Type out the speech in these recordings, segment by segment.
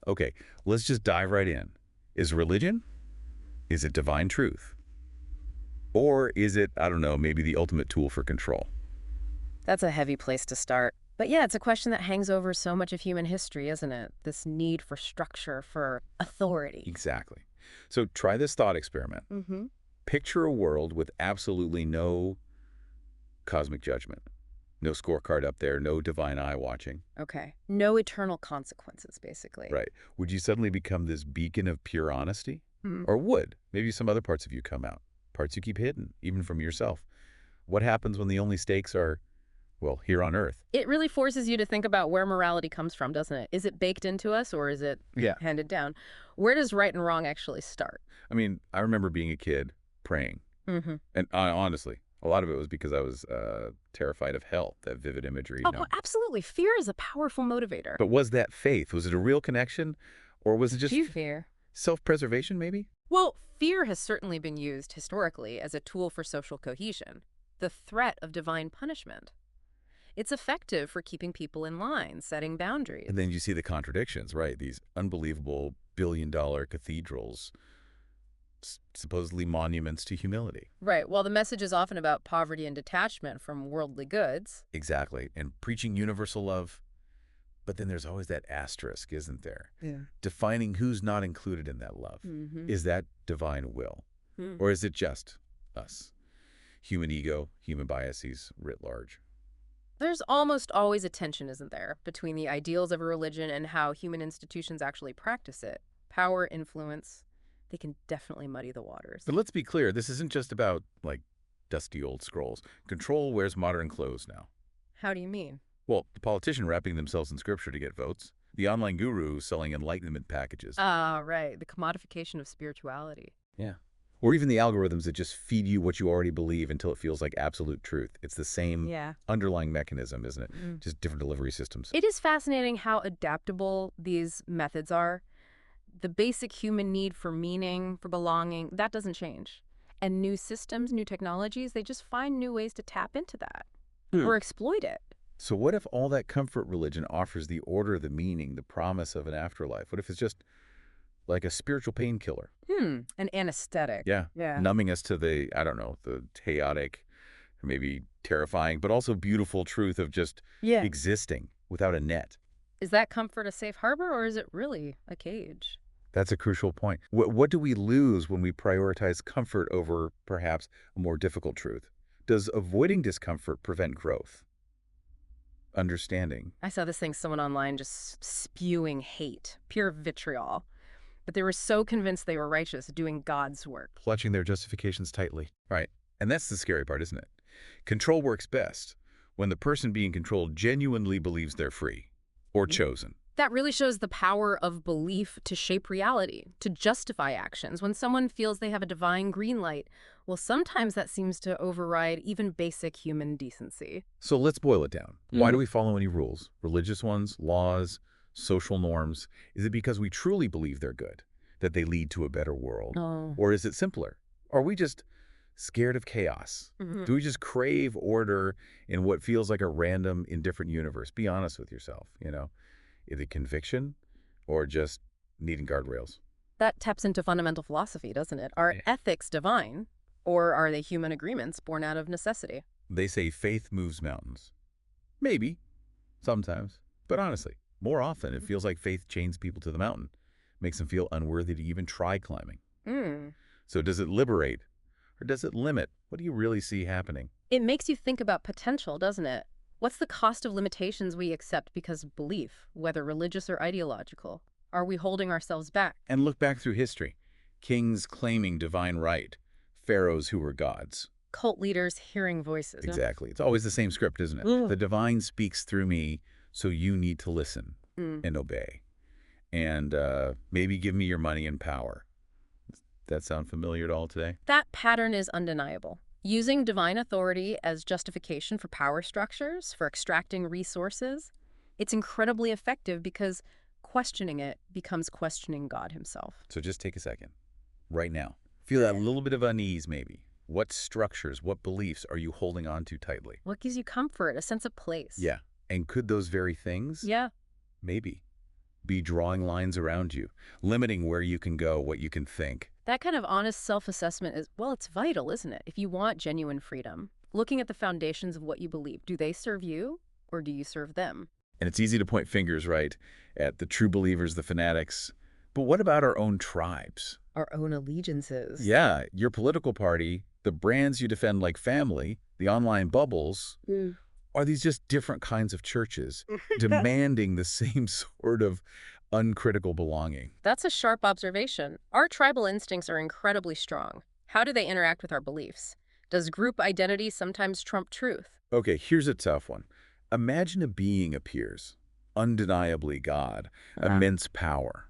Okay, let's just dive right in. Is religion? Is it divine truth? Or is it, I don't know, maybe the ultimate tool for control? That's a heavy place to start. But yeah, it's a question that hangs over so much of human history, isn't it? This need for structure, for authority. Exactly. So try this thought experiment. Mm-hmm. Picture a world with absolutely no cosmic judgment, no scorecard up there, no divine eye watching. Okay. No eternal consequences, basically. Right. Would you suddenly become this beacon of pure honesty? Hmm. Or would maybe some other parts of you come out, parts you keep hidden, even from yourself? What happens when the only stakes are, well, here on Earth? It really forces you to think about where morality comes from, doesn't it? Is it baked into us or is it Yeah. handed down? Where does right and wrong actually start? I mean, I remember being a kid praying. Mm-hmm. And honestly, a lot of it was because I was terrified of hell, that vivid imagery, Oh, absolutely. Fear is a powerful motivator. But was that faith? Was it a real connection? Or was it just Fear. self-preservation, maybe? Well, fear has certainly been used historically as a tool for social cohesion. The threat of divine punishment. It's effective for keeping people in line, setting And boundaries. then you see the contradictions, right? These unbelievable billion-dollar cathedrals, supposedly monuments to humility. Right. Well, the message is often about poverty and detachment from worldly goods. Exactly. And preaching universal love. But then there's always that asterisk, isn't there? Yeah. Defining who's not included in that love. Mm-hmm. Is that divine will? Or is it just us? Human ego, human biases writ large. There's almost always a tension, isn't there, between the ideals of a religion and how human institutions actually practice it. Power, influence, they can definitely muddy the waters. But let's be clear, this isn't just about, like, dusty old scrolls. Control wears modern clothes now. How do you mean? Well, the politician wrapping themselves in scripture to get votes. The online guru selling enlightenment packages. Ah, right. The commodification of spirituality. Yeah. Or even the algorithms that just feed you what you already believe until it feels like absolute truth. It's the same Yeah. underlying mechanism, isn't it? Mm. Just different delivery systems. It is fascinating how adaptable these methods are. The basic human need for meaning, for belonging, that doesn't change. And new systems, new technologies, they just find new ways to tap into that or exploit it. So what if all that comfort religion offers the order, the meaning, the promise of an afterlife? What if it's just like a spiritual painkiller? An anesthetic. Yeah. Yeah. Numbing us to the, I don't know, the chaotic, or maybe terrifying, but also beautiful truth of just Yeah. existing without a net. Is that comfort a safe harbor or is it really a cage? That's a crucial point. What do we lose when we prioritize comfort over perhaps a more difficult truth? Does avoiding discomfort prevent growth? Understanding. I saw this thing, someone online just spewing hate, pure vitriol. But they were so convinced they were righteous, doing God's work. Clutching their justifications tightly. Right. And that's the scary part, isn't it? Control works best when the person being controlled genuinely believes they're free or chosen. That really shows the power of belief to shape reality, to justify actions. When someone feels they have a divine green light, well, sometimes that seems to override even basic human decency. So let's boil it down. Why do we follow any rules? Religious ones, laws, social norms? Is it because we truly believe they're good, that they lead to a better world? Oh. Or is it simpler? Are we just scared of chaos? Do we just crave order in what feels like a random, indifferent universe? Be honest with yourself, you know? Is it conviction or just needing guardrails? That taps into fundamental philosophy, doesn't it? Are Yeah. ethics divine, or are they human agreements born out of necessity? They say faith moves mountains. Maybe, sometimes. But honestly, more often it feels like faith chains people to the mountain, makes them feel unworthy to even try climbing. So does it liberate or does it limit? What do you really see happening? It makes you think about potential, doesn't it? What's the cost of limitations we accept because of belief, whether religious or ideological? Are we holding ourselves back? And look back through history. Kings claiming divine right, pharaohs who were gods. Cult leaders hearing voices. Exactly. It's always the same script, isn't it? Ugh. The divine speaks through me, so you need to listen and obey. And maybe give me your money and power. Does that sound familiar at all today? That pattern is undeniable. Using divine authority as justification for power structures, for extracting resources, it's incredibly effective because questioning it becomes questioning God himself. So just take a second. Right now. Feel that little bit of unease, maybe. What structures, what beliefs are you holding on to tightly? What gives you comfort, a sense of place? Yeah. And could those very things? Yeah. Maybe be drawing lines around you, limiting where you can go, what you can think. That kind of honest self-assessment is, well, it's vital, isn't it? If you want genuine freedom, looking at the foundations of what you believe, do they serve you or do you serve them? And it's easy to point fingers, right, at the true believers, the fanatics. But what about our own tribes? Our own allegiances. Yeah, your political party, the brands you defend like family, the online bubbles, are these just different kinds of churches demanding the same sort of uncritical belonging? That's a sharp observation. Our tribal instincts are incredibly strong. How do they interact with our beliefs? Does group identity sometimes trump truth? Okay, here's a tough one. Imagine a being appears, undeniably God, immense power.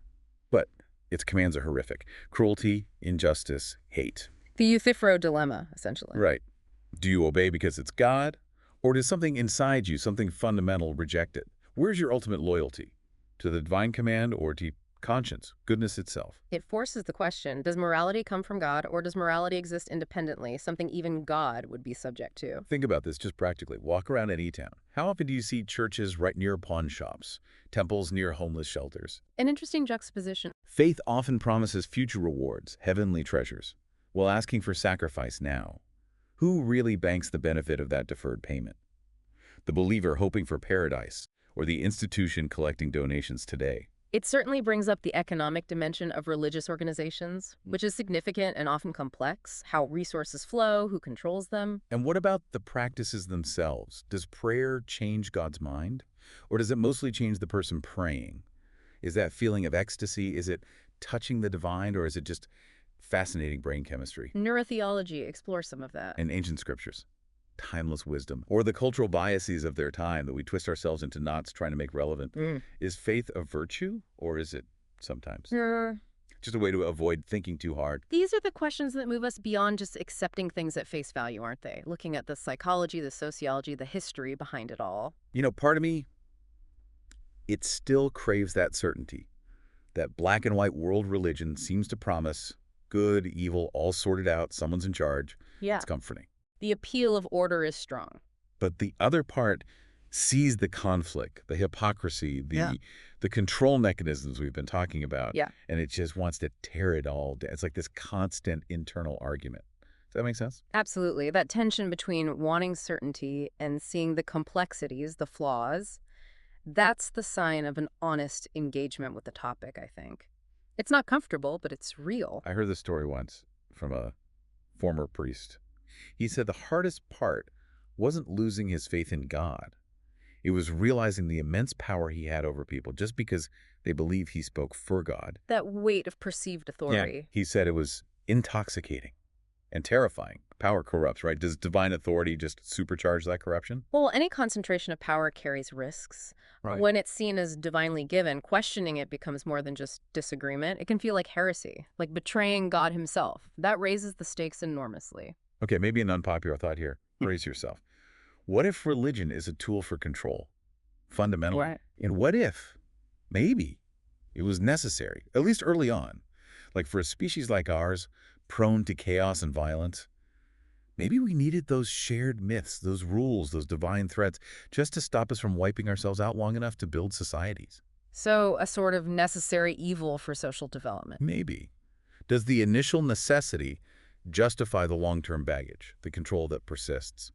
But its commands are horrific. Cruelty, injustice, hate. The Euthyphro dilemma, essentially. Right. Do you obey because it's God? Or does something inside you, something fundamental, reject it? Where's your ultimate loyalty? To the divine command or to conscience, goodness itself? It forces the question, does morality come from God or does morality exist independently, something even God would be subject to? Think about this just practically. Walk around any town. How often do you see churches right near pawn shops, temples near homeless shelters? An interesting juxtaposition. Faith often promises future rewards, heavenly treasures, while asking for sacrifice now. Who really banks the benefit of that deferred payment? The believer hoping for paradise, or the institution collecting donations today? It certainly brings up the economic dimension of religious organizations, which is significant and often complex, how resources flow, who controls them. And what about the practices themselves? Does prayer change God's mind? Or does it mostly change the person praying? Is that feeling of ecstasy, is it touching the divine, or is it just fascinating brain chemistry? Neurotheology explores some of that. And ancient scriptures, timeless wisdom, or the cultural biases of their time that we twist ourselves into knots trying to make relevant. Is faith a virtue, or is it sometimes just a way to avoid thinking too hard? These are the questions that move us beyond just accepting things at face value, aren't they? Looking at the psychology, the sociology, the history behind it all. You know, part of me, it still craves that certainty. That black and white world religion seems to promise good, evil, all sorted out, someone's in charge. Yeah. It's comforting. The appeal of order is strong. But the other part sees the conflict, the hypocrisy, the control mechanisms we've been talking about. Yeah. And it just wants to tear it all down. It's like this constant internal argument. Does that make sense? Absolutely. That tension between wanting certainty and seeing the complexities, the flaws, that's the sign of an honest engagement with the topic, I think. It's not comfortable, but it's real. I heard this story once from a former priest. He said the hardest part wasn't losing his faith in God. It was realizing the immense power he had over people just because they believe he spoke for God. That weight of perceived authority. Yeah, he said it was intoxicating and terrifying. Power corrupts, right? Does divine authority just supercharge that corruption? Well, any concentration of power carries risks. Right. When it's seen as divinely given, questioning it becomes more than just disagreement. It can feel like heresy, like betraying God himself. That raises the stakes enormously. Okay, maybe an unpopular thought here. Brace yourself. What if religion is a tool for control, fundamentally? Right. And what if, maybe, it was necessary, at least early on, like for a species like ours, prone to chaos and violence? Maybe we needed those shared myths, those rules, those divine threats, just to stop us from wiping ourselves out long enough to build societies. So a sort of necessary evil for social development. Maybe. Does the initial necessity justify the long-term baggage, the control that persists?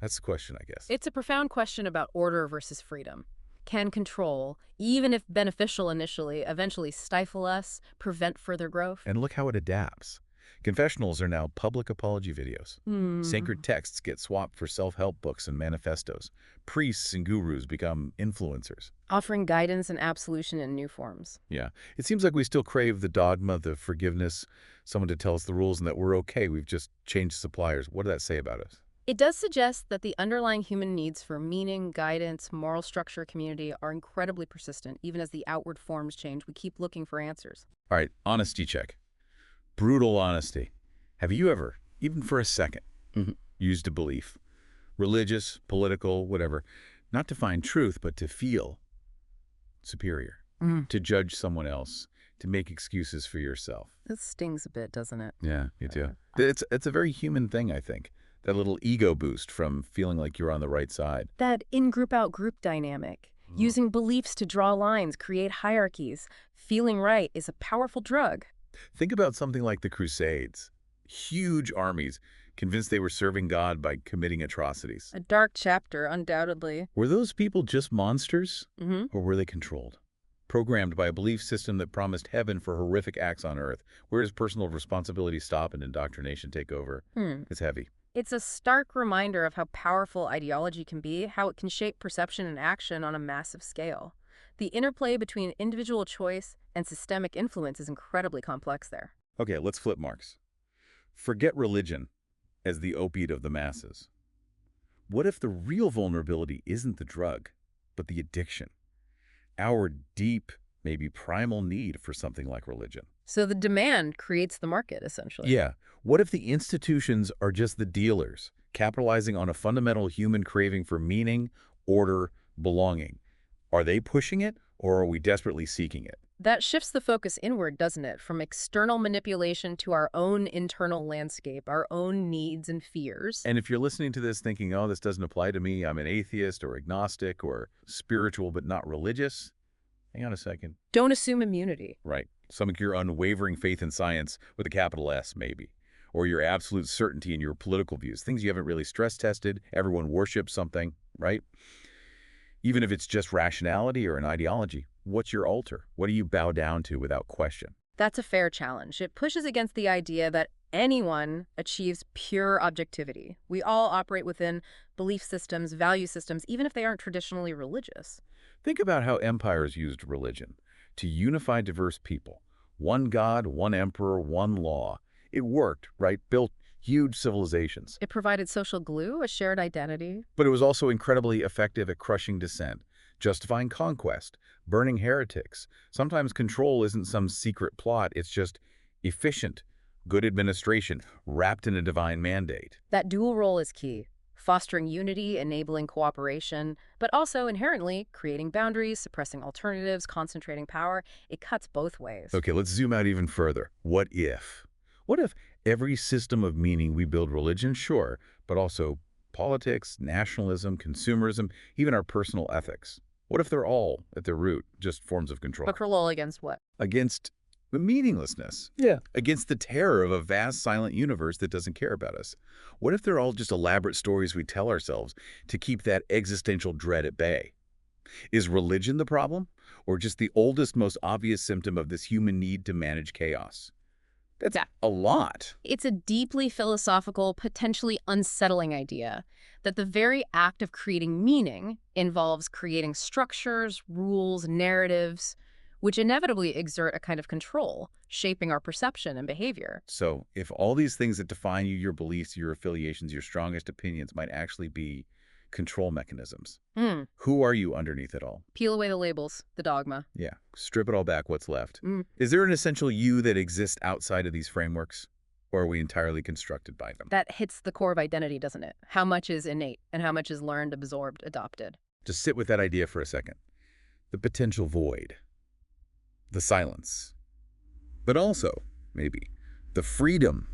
That's the question, I guess. It's a profound question about order versus freedom. Can control, even if beneficial initially, eventually stifle us, prevent further growth? And look how it adapts. Confessionals are now public apology videos. Sacred texts get swapped for self-help books and manifestos. Priests and gurus become influencers. Offering guidance and absolution in new forms. Yeah. It seems like we still crave the dogma, the forgiveness, someone to tell us the rules and that we're okay. We've just changed suppliers. What does that say about us? It does suggest that the underlying human needs for meaning, guidance, moral structure, community are incredibly persistent. Even as the outward forms change, we keep looking for answers. All right, honesty check. Brutal honesty. Have you ever, even for a second, used a belief, religious, political, whatever, not to find truth, but to feel superior, to judge someone else, to make excuses for yourself? This stings a bit, doesn't it? Yeah, me too. It's a very human thing, I think. That little ego boost from feeling like you're on the right side. That in-group, out-group dynamic. Oh. Using beliefs to draw lines, create hierarchies. Feeling right is a powerful drug. Think about something like the Crusades. Huge armies convinced they were serving God by committing atrocities. A dark chapter, undoubtedly. Were those people just monsters, Mm-hmm. or were they controlled? Programmed by a belief system that promised heaven for horrific acts on earth. Where does personal responsibility stop and indoctrination take over? It's heavy. It's a stark reminder of how powerful ideology can be, how it can shape perception and action on a massive scale. The interplay between individual choice and systemic influence is incredibly complex there. Okay, let's flip marks. Forget religion as the opiate of the masses. What if the real vulnerability isn't the drug, but the addiction? Our deep, maybe primal need for something like religion. So the demand creates the market, essentially. Yeah. What if the institutions are just the dealers, capitalizing on a fundamental human craving for meaning, order, belonging? Are they pushing it, or are we desperately seeking it? That shifts the focus inward, doesn't it? From external manipulation to our own internal landscape, our own needs and fears. And if you're listening to this thinking, oh, this doesn't apply to me, I'm an atheist or agnostic or spiritual but not religious, hang on a second. Don't assume immunity. Right. Some of your unwavering faith in science with a capital S, maybe. Or your absolute certainty in your political views, things you haven't really stress tested, everyone worships something, right? Even if it's just rationality or an ideology, what's your altar? What do you bow down to without question? That's a fair challenge. It pushes against the idea that anyone achieves pure objectivity. We all operate within belief systems, value systems, even if they aren't traditionally religious. Think about how empires used religion to unify diverse people. One god, one emperor, one law. It worked, right? Built huge civilizations. It provided social glue, a shared identity. But it was also incredibly effective at crushing dissent, justifying conquest, burning heretics. Sometimes control isn't some secret plot, it's just efficient, good administration, wrapped in a divine mandate. That dual role is key, fostering unity, enabling cooperation, but also inherently creating boundaries, suppressing alternatives, concentrating power. It cuts both ways. Okay, let's zoom out even further. What if? What if every system of meaning we build religion, sure, but also politics, nationalism, consumerism, even our personal ethics? What if they're all, at their root, just forms of control? Control against what? Against the meaninglessness. Yeah. Against the terror of a vast, silent universe that doesn't care about us. What if they're all just elaborate stories we tell ourselves to keep that existential dread at bay? Is religion the problem, or just the oldest, most obvious symptom of this human need to manage chaos? That's a lot. It's a deeply philosophical, potentially unsettling idea that the very act of creating meaning involves creating structures, rules, narratives, which inevitably exert a kind of control, shaping our perception and behavior. So if all these things that define you, your beliefs, your affiliations, your strongest opinions might actually be control mechanisms, who are you underneath it all? Peel away the labels, the dogma. Yeah, strip it all back, what's left? Is there an essential you that exists outside of these frameworks, or are we entirely constructed by them? That hits the core of identity, doesn't it? How much is innate and how much is learned, absorbed, adopted? Just sit with that idea for a second. The potential void, the silence, but also, maybe, the freedom.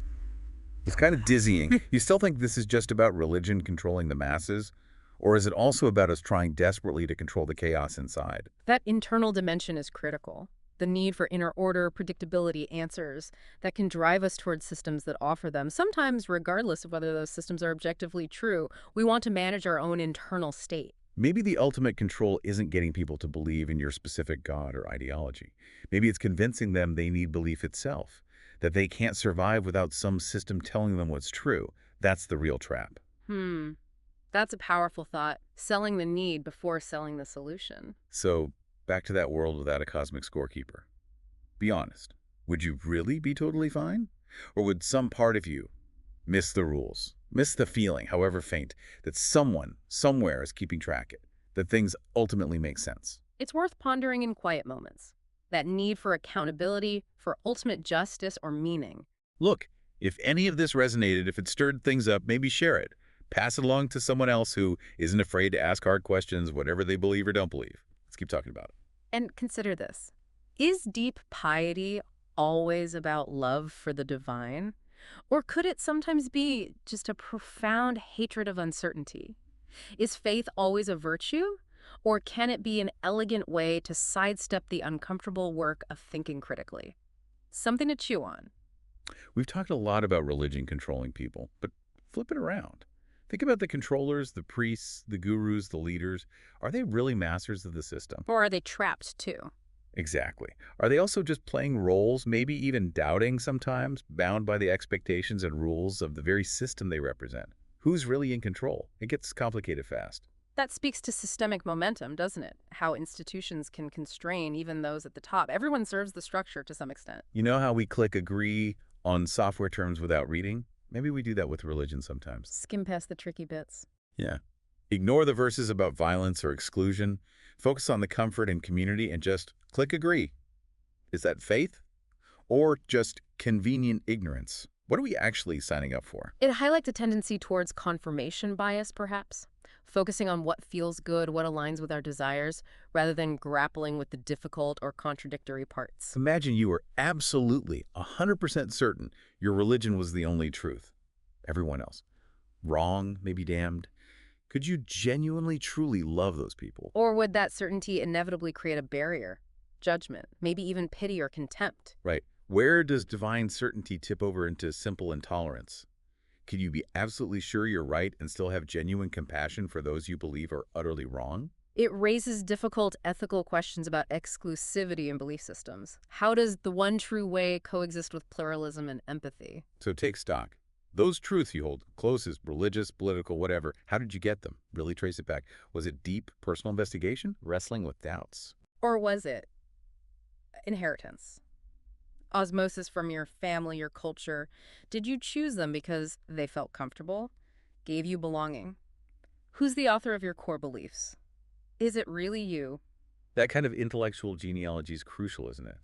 It's kind of dizzying. You still think this is just about religion controlling the masses? Or is it also about us trying desperately to control the chaos inside? That internal dimension is critical. The need for inner order, predictability, answers that can drive us towards systems that offer them, sometimes regardless of whether those systems are objectively true. We want to manage our own internal state. Maybe the ultimate control isn't getting people to believe in your specific god or ideology. Maybe it's convincing them they need belief itself, that they can't survive without some system telling them what's true. That's the real trap. That's a powerful thought. Selling the need before selling the solution. So, back to that world without a cosmic scorekeeper. Be honest. Would you really be totally fine? Or would some part of you miss the rules, miss the feeling, however faint, that someone, somewhere is keeping track of it, that things ultimately make sense? It's worth pondering in quiet moments. That need for accountability, for ultimate justice or meaning. Look, if any of this resonated, if it stirred things up, maybe share it. Pass it along to someone else who isn't afraid to ask hard questions, whatever they believe or don't believe. Let's keep talking about it. And consider this. Is deep piety always about love for the divine? Or could it sometimes be just a profound hatred of uncertainty? Is faith always a virtue? Or can it be an elegant way to sidestep the uncomfortable work of thinking critically? Something to chew on. We've talked a lot about religion controlling people, but flip it around. Think about the controllers, the priests, the gurus, the leaders. Are they really masters of the system? Or are they trapped too? Exactly. Are they also just playing roles, maybe even doubting sometimes, bound by the expectations and rules of the very system they represent? Who's really in control? It gets complicated fast. That speaks to systemic momentum, doesn't it? How institutions can constrain even those at the top. Everyone serves the structure to some extent. You know how we click agree on software terms without reading? Maybe we do that with religion sometimes. Skim past the tricky bits. Yeah. Ignore the verses about violence or exclusion. Focus on the comfort and community and just click agree. Is that faith or just convenient ignorance? What are we actually signing up for? It highlights a tendency towards confirmation bias, perhaps, focusing on what feels good, what aligns with our desires, rather than grappling with the difficult or contradictory parts. Imagine you were absolutely 100% certain your religion was the only truth. Everyone else, wrong, maybe damned. Could you genuinely, truly love those people? Or would that certainty inevitably create a barrier, judgment, maybe even pity or contempt? Right. Where does divine certainty tip over into simple intolerance? Can you be absolutely sure you're right and still have genuine compassion for those you believe are utterly wrong? It raises difficult ethical questions about exclusivity in belief systems. How does the one true way coexist with pluralism and empathy? So take stock. Those truths you hold closest, religious, political, whatever, how did you get them? Really trace it back. Was it deep personal investigation? Wrestling with doubts? Or was it inheritance? Osmosis from your family, your culture? Did you choose them because they felt comfortable, gave you belonging? Who's the author of your core beliefs? Is it really you? That kind of intellectual genealogy is crucial, isn't it?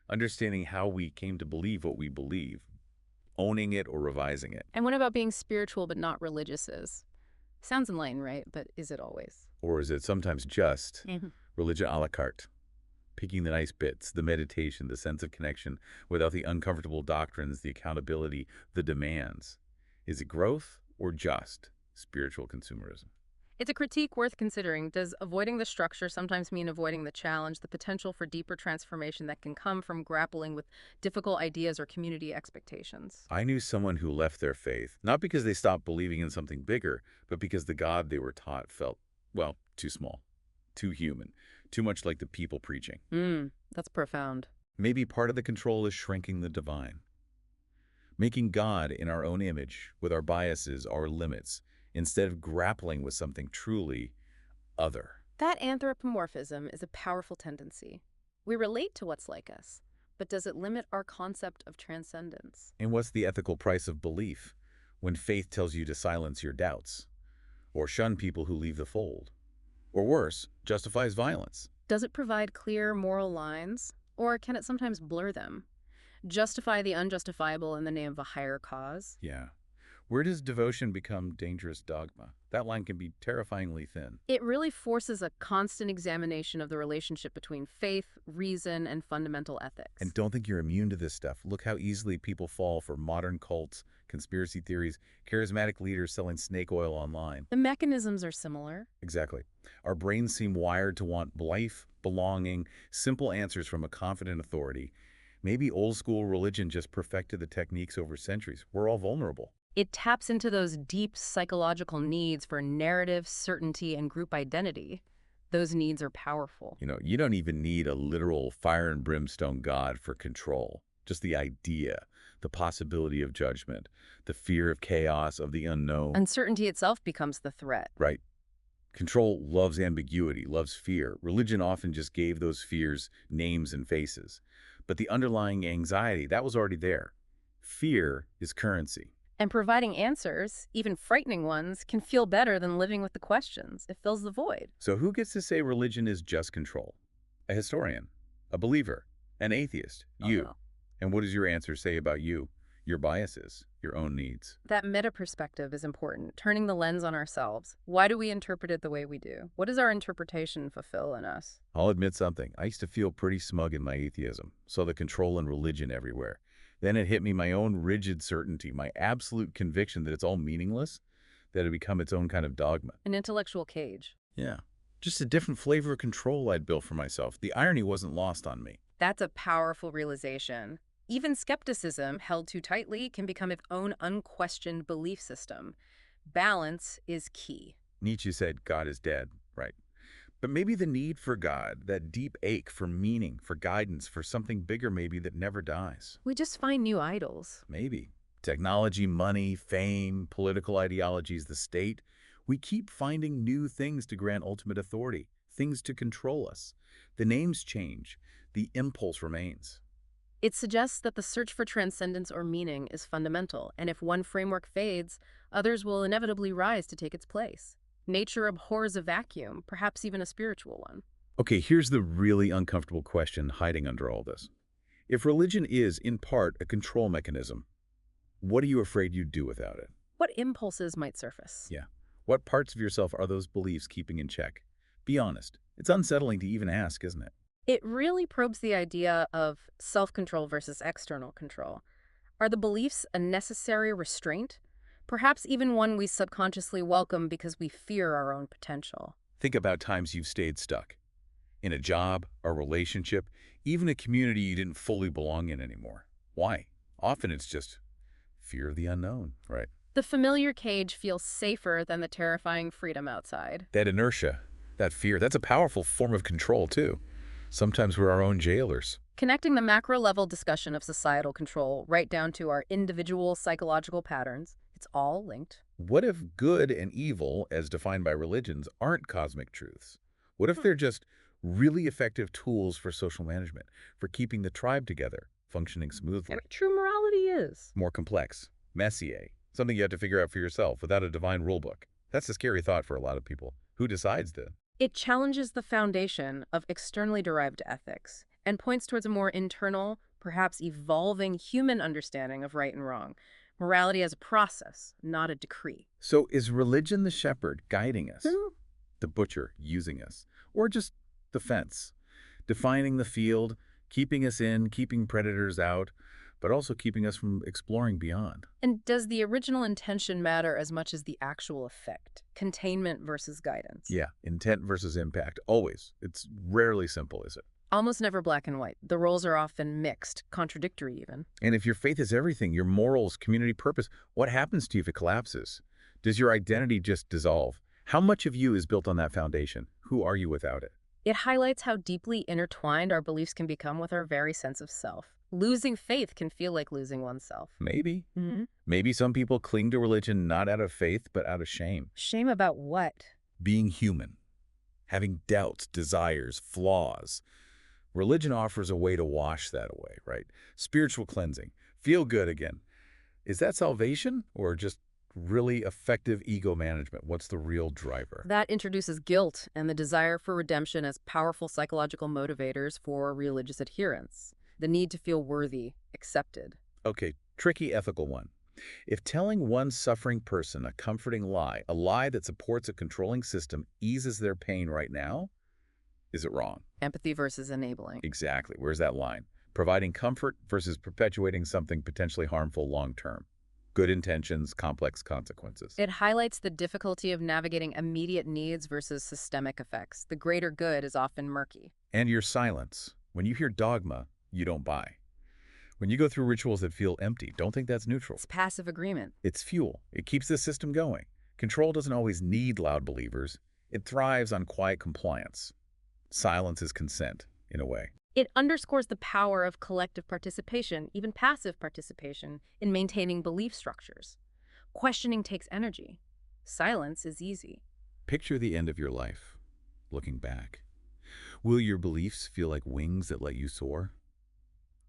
Understanding how we came to believe what we believe, owning it or revising it. And what about being spiritual but not religious is? Sounds enlightened, right? But is it always? Or is it sometimes just religion a la carte? Picking the nice bits, the meditation, the sense of connection, without the uncomfortable doctrines, the accountability, the demands. Is it growth or just spiritual consumerism? It's a critique worth considering. Does avoiding the structure sometimes mean avoiding the challenge, the potential for deeper transformation that can come from grappling with difficult ideas or community expectations? I knew someone who left their faith, not because they stopped believing in something bigger, but because the God they were taught felt, well, too small, too human, too much like the people preaching. That's profound. Maybe part of the control is shrinking the divine. Making God in our own image, with our biases, our limits, instead of grappling with something truly other. That anthropomorphism is a powerful tendency. We relate to what's like us, but does it limit our concept of transcendence? And what's the ethical price of belief when faith tells you to silence your doubts, or shun people who leave the fold, or worse, justifies violence? Does it provide clear moral lines, or can it sometimes blur them? Justify the unjustifiable in the name of a higher cause? Yeah. Where does devotion become dangerous dogma? That line can be terrifyingly thin. It really forces a constant examination of the relationship between faith, reason, and fundamental ethics. And don't think you're immune to this stuff. Look how easily people fall for modern cults, conspiracy theories, charismatic leaders selling snake oil online. The mechanisms are similar. Exactly. Our brains seem wired to want life, belonging, simple answers from a confident authority. Maybe old school religion just perfected the techniques over centuries. We're all vulnerable. It taps into those deep psychological needs for narrative, certainty, and group identity. Those needs are powerful. You know, you don't even need a literal fire and brimstone God for control. Just the idea, the possibility of judgment, the fear of chaos, of the unknown. Uncertainty itself becomes the threat. Right. Control loves ambiguity, loves fear. Religion often just gave those fears names and faces. But the underlying anxiety, that was already there. Fear is currency. And providing answers, even frightening ones, can feel better than living with the questions. It fills the void. So who gets to say religion is just control? A historian, a believer, an atheist, you. No. And what does your answer say about you, your biases, your own needs? That meta-perspective is important, turning the lens on ourselves. Why do we interpret it the way we do? What does our interpretation fulfill in us? I'll admit something. I used to feel pretty smug in my atheism, saw the control and religion everywhere. Then it hit me my own rigid certainty, my absolute conviction that it's all meaningless, that it become its own kind of dogma. An intellectual cage. Yeah, Just a different flavor of control I'd built for myself. The irony wasn't lost on me. That's a powerful realization. Even skepticism, held too tightly, can become its own unquestioned belief system. Balance is key. Nietzsche said God is dead, right? But maybe the need for God, that deep ache for meaning, for guidance, for something bigger maybe that never dies. We just find new idols. Maybe. Technology, money, fame, political ideologies, the state. We keep finding new things to grant ultimate authority, things to control us. The names change. The impulse remains. It suggests that the search for transcendence or meaning is fundamental, and if one framework fades, others will inevitably rise to take its place. Nature abhors a vacuum, perhaps even a spiritual one. Okay, here's the really uncomfortable question hiding under all this. If religion is, in part, a control mechanism, what are you afraid you'd do without it? What impulses might surface? Yeah. What parts of yourself are those beliefs keeping in check? Be honest. It's unsettling to even ask, isn't it? It really probes the idea of self-control versus external control. Are the beliefs a necessary restraint? Perhaps even one we subconsciously welcome because we fear our own potential. Think about times you've stayed stuck. In a job, a relationship, even a community you didn't fully belong in anymore. Why? Often it's just fear of the unknown, right? The familiar cage feels safer than the terrifying freedom outside. That inertia, that fear, that's a powerful form of control, too. Sometimes we're our own jailers. Connecting the macro-level discussion of societal control right down to our individual psychological patterns, it's all linked. What if good and evil, as defined by religions, aren't cosmic truths? What if they're just really effective tools for social management, for keeping the tribe together, functioning smoothly? And true morality is More complex, messier, something you have to figure out for yourself without a divine rulebook. That's a scary thought for a lot of people. Who decides that? It challenges the foundation of externally derived ethics and points towards a more internal, perhaps evolving human understanding of right and wrong. Morality as a process, not a decree. So is religion the shepherd guiding us? The butcher using us? Or just the fence, defining the field, keeping us in, keeping predators out, but also keeping us from exploring beyond? And does the original intention matter as much as the actual effect? Containment versus guidance. Yeah, intent versus impact, always. It's rarely simple, is it? Almost never black and white. The roles are often mixed, contradictory even. And if your faith is everything, your morals, community purpose, what happens to you if it collapses? Does your identity just dissolve? How much of you is built on that foundation? Who are you without it? It highlights how deeply intertwined our beliefs can become with our very sense of self. Losing faith can feel like losing oneself. Maybe. Mm-hmm. Maybe some people cling to religion not out of faith, but out of shame. Shame about what? Being human. Having doubts, desires, flaws. Religion offers a way to wash that away, right? Spiritual cleansing. Feel good again. Is that salvation or just really effective ego management? What's the real driver? That introduces guilt and the desire for redemption as powerful psychological motivators for religious adherence. The need to feel worthy, accepted. Okay, tricky ethical one. If telling one suffering person a comforting lie, a lie that supports a controlling system, eases their pain right now, is it wrong? Empathy versus enabling. Exactly. Where's that line? Providing comfort versus perpetuating something potentially harmful long-term. Good intentions, complex consequences. It highlights the difficulty of navigating immediate needs versus systemic effects. The greater good is often murky. And your silence. When you hear dogma, you don't buy. When you go through rituals that feel empty, don't think that's neutral. It's passive agreement. It's fuel. It keeps the system going. Control doesn't always need loud believers. It thrives on quiet compliance. Silence is consent, in a way. It underscores the power of collective participation, even passive participation, in maintaining belief structures. Questioning takes energy. Silence is easy. Picture the end of your life, looking back. Will your beliefs feel like wings that let you soar?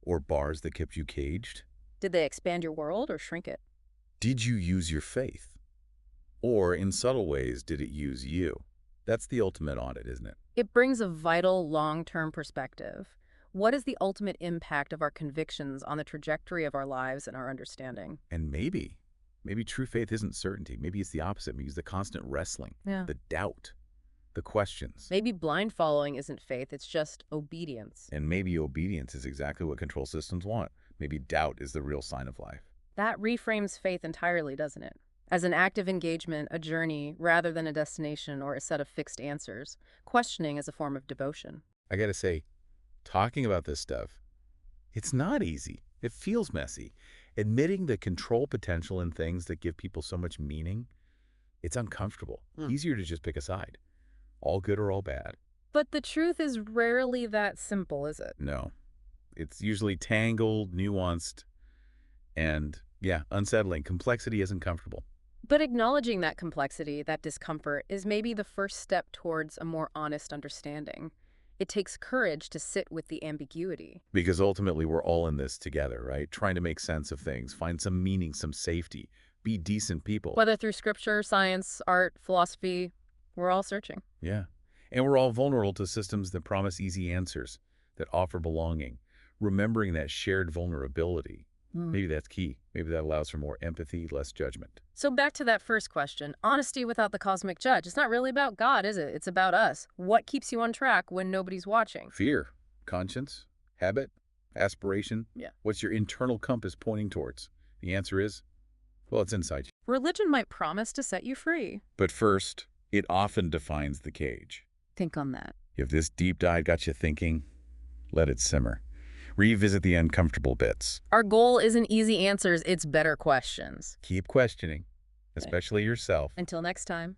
Or bars that kept you caged? Did they expand your world or shrink it? Did you use your faith? Or, in subtle ways, did it use you? That's the ultimate audit, isn't it? It brings a vital, long-term perspective. What is the ultimate impact of our convictions on the trajectory of our lives and our understanding? And maybe true faith isn't certainty. Maybe it's the opposite. Maybe it's the constant wrestling, the doubt, the questions. Maybe blind following isn't faith, it's just obedience. And maybe obedience is exactly what control systems want. Maybe doubt is the real sign of life. That reframes faith entirely, doesn't it? as an active engagement, a journey, rather than a destination or a set of fixed answers. Questioning as a form of devotion. I gotta say, talking about this stuff, it's not easy. It feels messy. Admitting the control potential in things that give people so much meaning, it's uncomfortable. Easier to just pick a side. All good or all bad. But the truth is rarely that simple, is it? No. It's usually tangled, nuanced, and, yeah, unsettling. Complexity isn't comfortable. But acknowledging that complexity, that discomfort, is maybe the first step towards a more honest understanding. It takes courage to sit with the ambiguity. Because ultimately we're all in this together, right? Trying to make sense of things, find some meaning, some safety, be decent people. Whether through scripture, science, art, philosophy, we're all searching. Yeah. And we're all vulnerable to systems that promise easy answers, that offer belonging. Remembering that shared vulnerability, maybe that's key. Maybe that allows for more empathy, less judgment. So back to that first question, honesty without the cosmic judge. It's not really about God, is it? It's about us. What keeps you on track when nobody's watching? Fear, conscience, habit, aspiration. Yeah. What's your internal compass pointing towards? The answer is, well, it's inside you. Religion might promise to set you free. But first, it often defines the cage. Think on that. If this deep dive got you thinking, let it simmer. Revisit the uncomfortable bits. Our goal isn't easy answers, it's better questions. Keep questioning, especially yourself. Until next time.